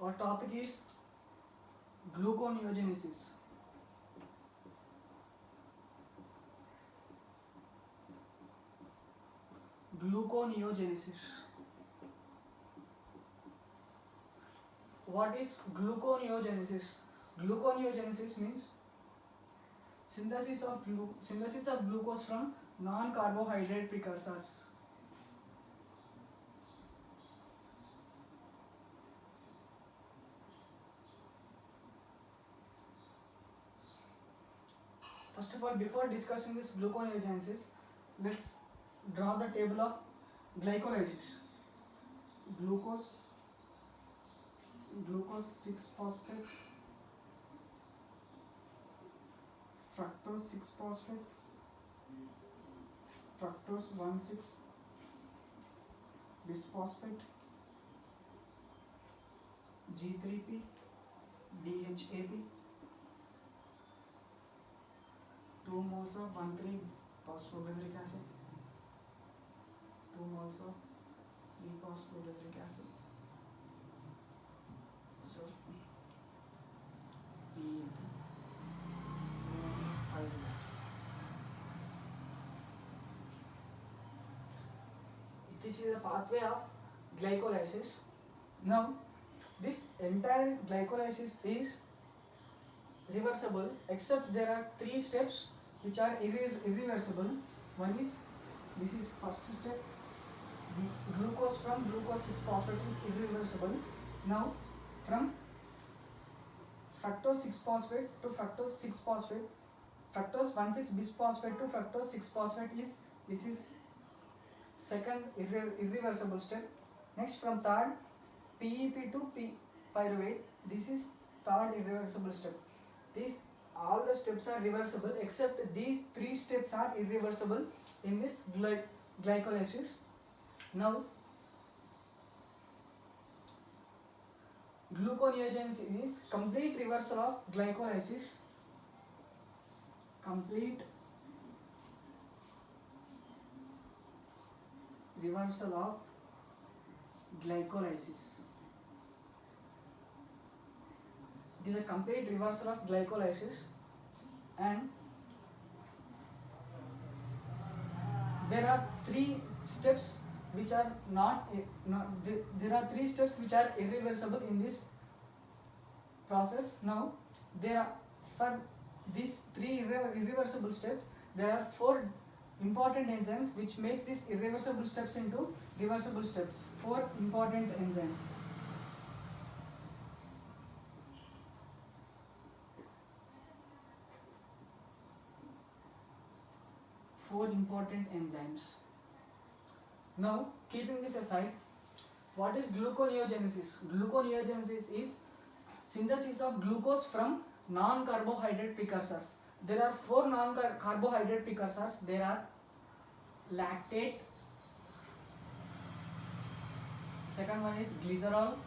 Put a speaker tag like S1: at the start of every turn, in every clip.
S1: Our topic is gluconeogenesis. Gluconeogenesis. What is gluconeogenesis? Gluconeogenesis means synthesis of glucose from non-carbohydrate precursors. First of all, before discussing this gluconeogenesis, let's draw the table of glycolysis. Glucose 6-phosphate, fructose 6-phosphate, fructose 1,6 bisphosphate, G3P, DHAP, 2 moles of 1,3-phosphoglyceric acid, 2 moles of phosphoglyceric acid. So this is a pathway of glycolysis. Now, this entire glycolysis is reversible, except there are 3 steps which are irreversible. One is, this is first step, glucose from glucose 6-phosphate is irreversible. Now, from fructose 6-phosphate to fructose 6-phosphate, fructose 1,6 bisphosphate to fructose 6-phosphate this is second irreversible step. Next, from third PEP to pyruvate, this is third irreversible step. These all the steps are reversible, except these 3 steps are irreversible in this glycolysis. Now, gluconeogenesis is complete reversal of glycolysis. Complete reversal of glycolysis. It is a complete reversal of glycolysis, and there are 3 steps which are there are 3 steps which are irreversible in this process. Now, for these 3 irreversible steps, there are 4 important enzymes which makes these irreversible steps into reversible steps. 4 important enzymes. Now, keeping this aside, what is gluconeogenesis? Gluconeogenesis is synthesis of glucose from non-carbohydrate precursors. There are 4 non-carbohydrate precursors. There are lactate, second one is glycerol,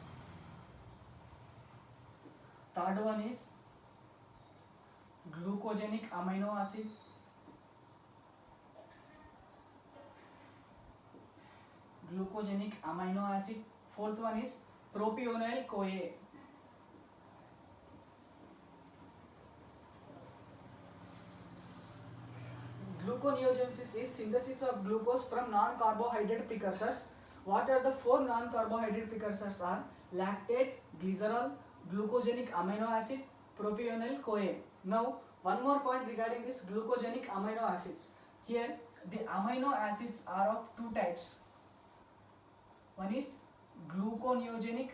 S1: third one is glucogenic amino acid, fourth one is propionyl CoA. Gluconeogenesis is synthesis of glucose from non-carbohydrate precursors. What are the 4 non-carbohydrate precursors? Are lactate, glycerol, glucogenic amino acid, propionyl CoA. Now, one more point regarding this glucogenic amino acids. Here, the amino acids are of 2 types. One is gluconeogenic,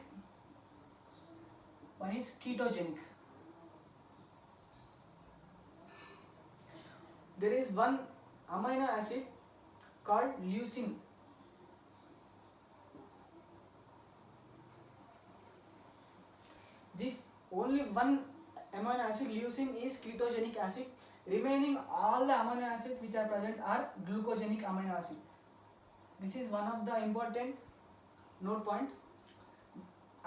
S1: one is ketogenic. There is one amino acid called leucine. This only one amino acid, leucine, is ketogenic acid. Remaining all the amino acids which are present are glucogenic amino acid. This is one of the important note point.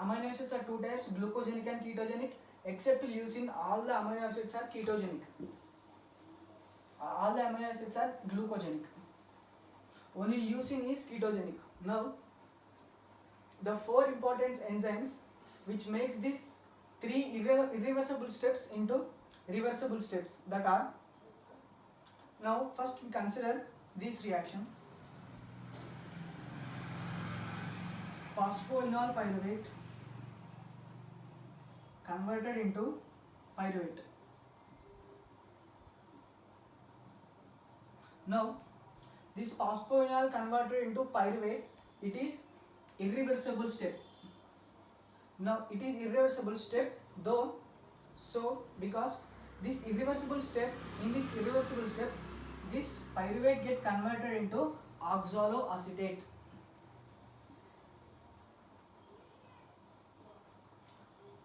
S1: Amino acids are 2 types, glucogenic and ketogenic. Except leucine, all the amino acids are ketogenic. All the amino acids are glucogenic. Only leucine is ketogenic. Now, the 4 important enzymes which makes these three irreversible steps into reversible steps, that are, now first we consider this reaction. Phosphoenol pyruvate converted into pyruvate. Now this phosphoenol converted into pyruvate, it is irreversible step. Now it is irreversible step though, so because this irreversible step, in this irreversible step, this pyruvate get converted into oxaloacetate.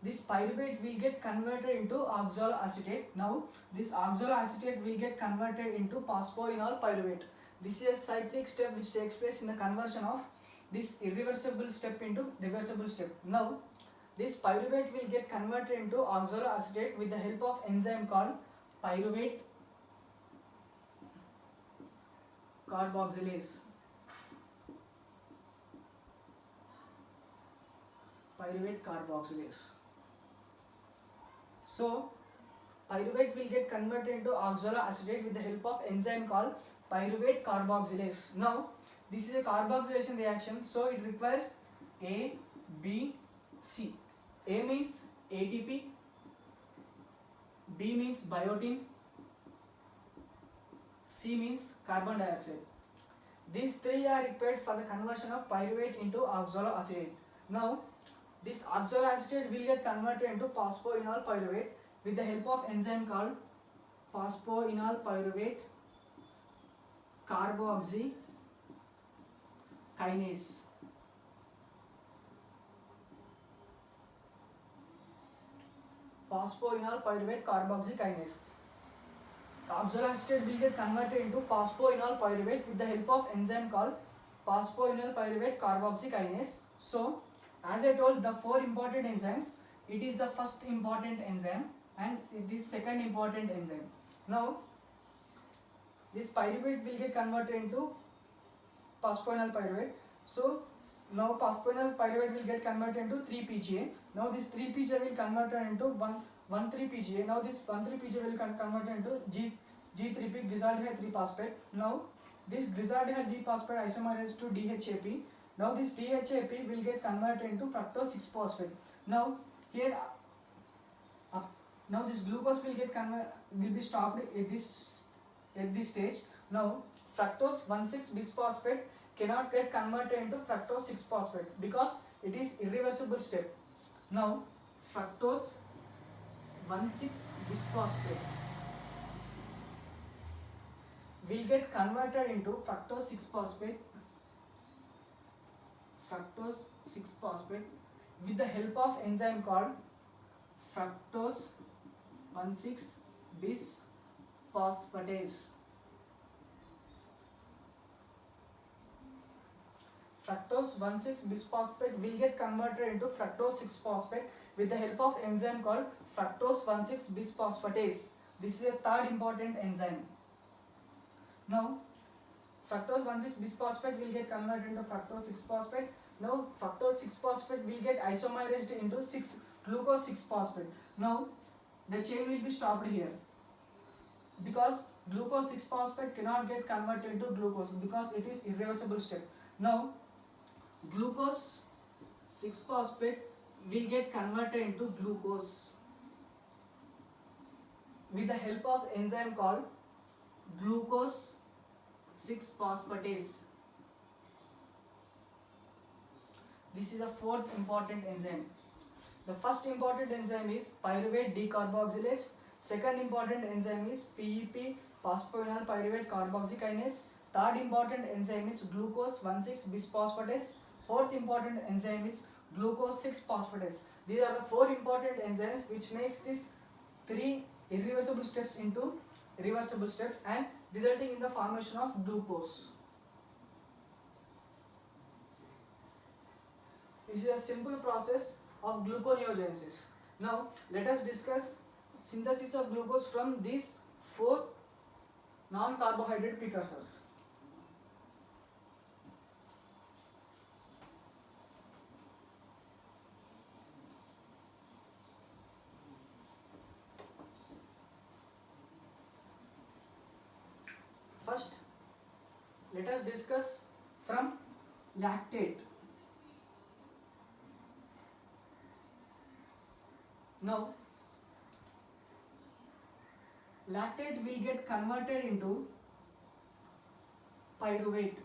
S1: This pyruvate will get converted into oxaloacetate. Now this oxaloacetate will get converted into phosphoenol pyruvate. This is a cyclic step which takes place in the conversion of this irreversible step into reversible step. Now this pyruvate will get converted into oxaloacetate with the help of enzyme called pyruvate carboxylase. Pyruvate carboxylase. So pyruvate will get converted into oxaloacetate with the help of enzyme called pyruvate carboxylase. Now this is a carboxylation reaction, so it requires A, B, C. A means ATP, B means biotin, C means carbon dioxide. These three are required for the conversion of pyruvate into oxaloacetate. Now this oxaloacetate will get converted into phosphoenol pyruvate with the help of enzyme called phosphoenol pyruvate carboxy kinase. Phosphoenol pyruvate carboxy kinase. The oxaloacetate will get converted into phosphoenol pyruvate with the help of enzyme called phosphoenol pyruvate carboxy kinase. So as I told, the four important enzymes, it is the first important enzyme and it is second important enzyme. Now this pyruvate will get converted into phosphoenol pyruvate. So now phosphoenol pyruvate will get converted into 3-PGA. Now this 3-PGA will convert into 1,3-PGA. Now this 1,3-PGA will convert into G3P, glyceraldehyde 3-phosphate. Now this glyceraldehyde 3-phosphate isomerase to DHAP. Now this DHAP will get converted into fructose 6-phosphate. Now here, now this glucose will be stopped at this stage. Now fructose 1,6-bisphosphate cannot get converted into fructose 6-phosphate because it is irreversible step. Now fructose 1,6-bisphosphate will get converted into fructose 6-phosphate with the help of enzyme called fructose 1,6-bisphosphatase. Fructose 1,6-bisphosphate will get converted into fructose 6-phosphate with the help of enzyme called fructose 1,6-bisphosphatase. This is a third important enzyme. Now fructose 1,6-bisphosphate will get converted into fructose 6-phosphate. Now fructose 6-phosphate will get isomerized into glucose 6-phosphate. Now the chain will be stopped here because glucose 6-phosphate cannot get converted into glucose because it is irreversible step. Now glucose 6-phosphate will get converted into glucose with the help of enzyme called glucose 6-phosphatase. This is the fourth important enzyme. The first important enzyme is pyruvate decarboxylase. Second important enzyme is PEP, phosphoenol pyruvate carboxy kinase. Third important enzyme is glucose 1,6-bisphosphatase. Fourth important enzyme is glucose 6-phosphatase. These are the four important enzymes which makes these three irreversible steps into reversible steps and resulting in the formation of glucose. This is a simple process of gluconeogenesis. Now let us discuss synthesis of glucose from these four non-carbohydrate precursors. let us discuss from lactate. Now lactate will get converted into pyruvate.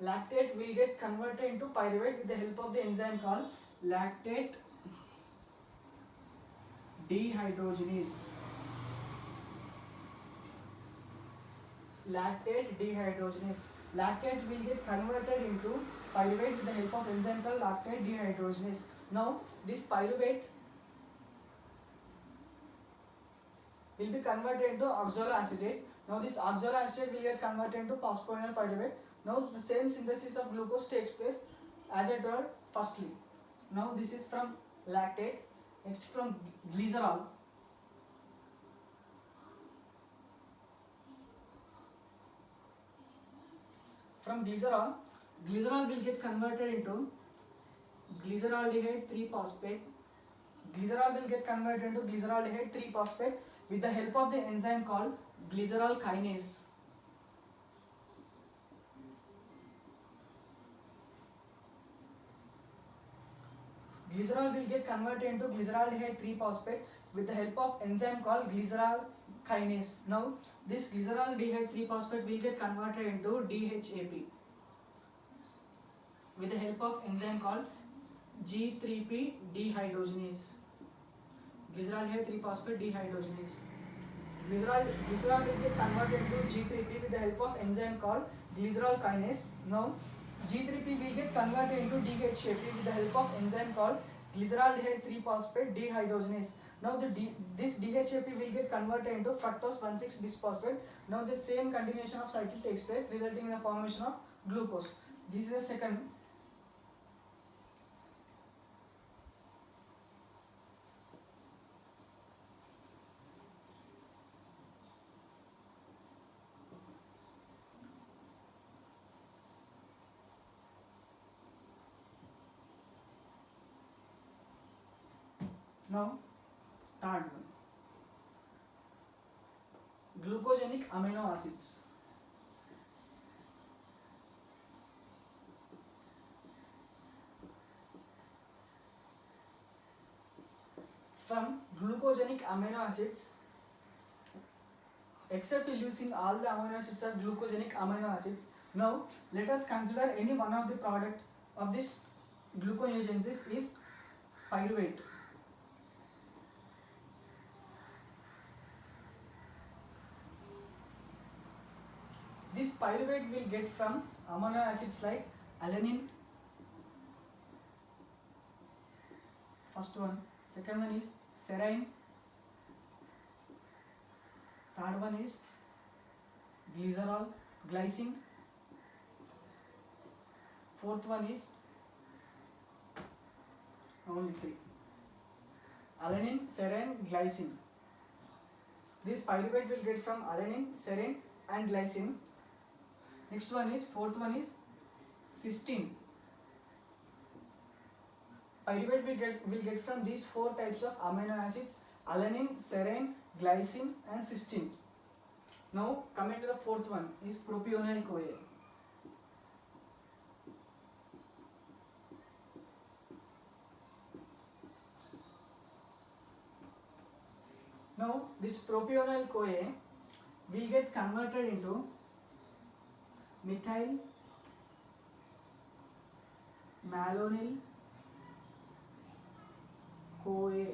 S1: Lactate will get converted into pyruvate with the help of the enzyme called lactate dehydrogenase. Lactate dehydrogenase. Lactate will get converted into pyruvate with the help of enzyme called lactate dehydrogenase. Now this pyruvate will be converted into oxaloacetate. Now this oxaloacetate will get converted into phosphonyl pyruvate. Now the same synthesis of glucose takes place as I told firstly. Now this is from lactate. Next from glycerol. From glycerol, glycerol will get converted into glyceraldehyde 3-phosphate. Glycerol will get converted into glyceraldehyde 3-phosphate with the help of the enzyme called glycerol kinase. Glycerol will get converted into glyceraldehyde 3-phosphate with the help of enzyme called glycerol kinase. Now this glyceraldehyde 3-phosphate will get converted into DHAP with the help of enzyme called G3P dehydrogenase. Glyceraldehyde 3-phosphate dehydrogenase. Glycerol will get converted into G3P with the help of enzyme called glycerol kinase. Now G3P will get converted into DHAP with the help of enzyme called glyceraldehyde 3-phosphate dehydrogenase. Now this DHAP will get converted into fructose 1,6-bisphosphate. Now the same continuation of cycle takes place, resulting in the formation of glucose. This is the second. Now third one, glucogenic amino acids. From glucogenic amino acids, except leucine, all the amino acids are glucogenic amino acids. Now let us consider any one of the product of this gluconeogenesis is pyruvate. This pyruvate will get from amino acids like alanine. First one. Second one is serine. Third one is glycerol, glycine. Fourth one is only 3. Alanine, serine, glycine. This pyruvate will get from alanine, serine and glycine. Next one is, fourth one is cysteine. Pyruvate will get from these 4 types of amino acids: alanine, serine, glycine and cysteine. Now coming to the fourth one is propionyl CoA. Now this propionyl CoA will get converted into methyl malonyl CoA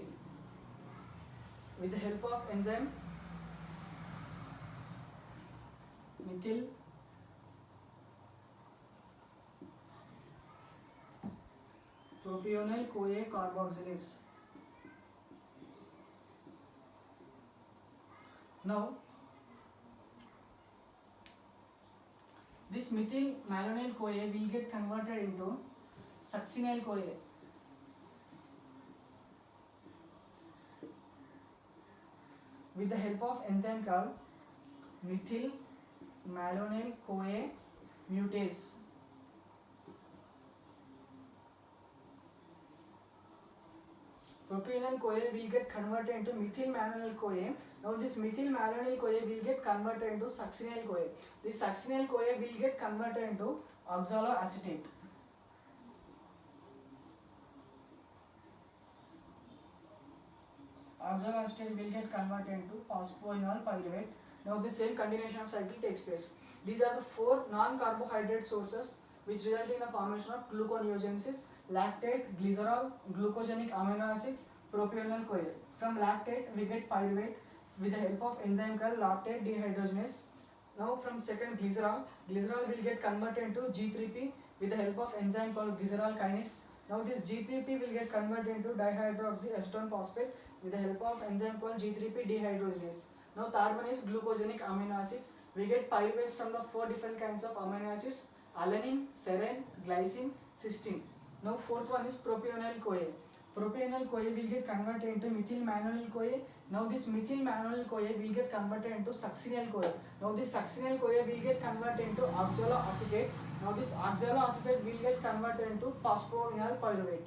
S1: with the help of enzyme methyl propionyl CoA carboxylase. Now this methyl malonyl CoA will get converted into succinyl CoA with the help of enzyme called methyl malonyl CoA mutase. Propionyl CoA will get converted into methyl malonyl CoA. Now this methyl malonyl CoA will get converted into succinyl CoA. This succinyl CoA will get converted into oxaloacetate. Oxaloacetate will get converted into phosphoenol pyruvate. Now the same continuation of cycle takes place. These are the four non-carbohydrate sources which result in the formation of gluconeogenesis: lactate, glycerol, glucogenic amino acids, propionyl CoA. From lactate we get pyruvate with the help of enzyme called lactate dehydrogenase. Now from second glycerol will get converted into G3P with the help of enzyme called glycerol kinase. Now this G3P will get converted into dihydroxyacetone phosphate with the help of enzyme called G3P dehydrogenase. Now third one is glucogenic amino acids. We get pyruvate from the four different kinds of amino acids: alanine, serine, glycine, cysteine. Now fourth one is propionyl CoA. Propionyl CoA will get converted into methyl malonyl CoA. Now this methyl malonyl CoA will get converted into succinyl CoA. Now this succinyl CoA will get converted into oxaloacetate. Now this oxaloacetate will get converted into phosphoenol pyruvate.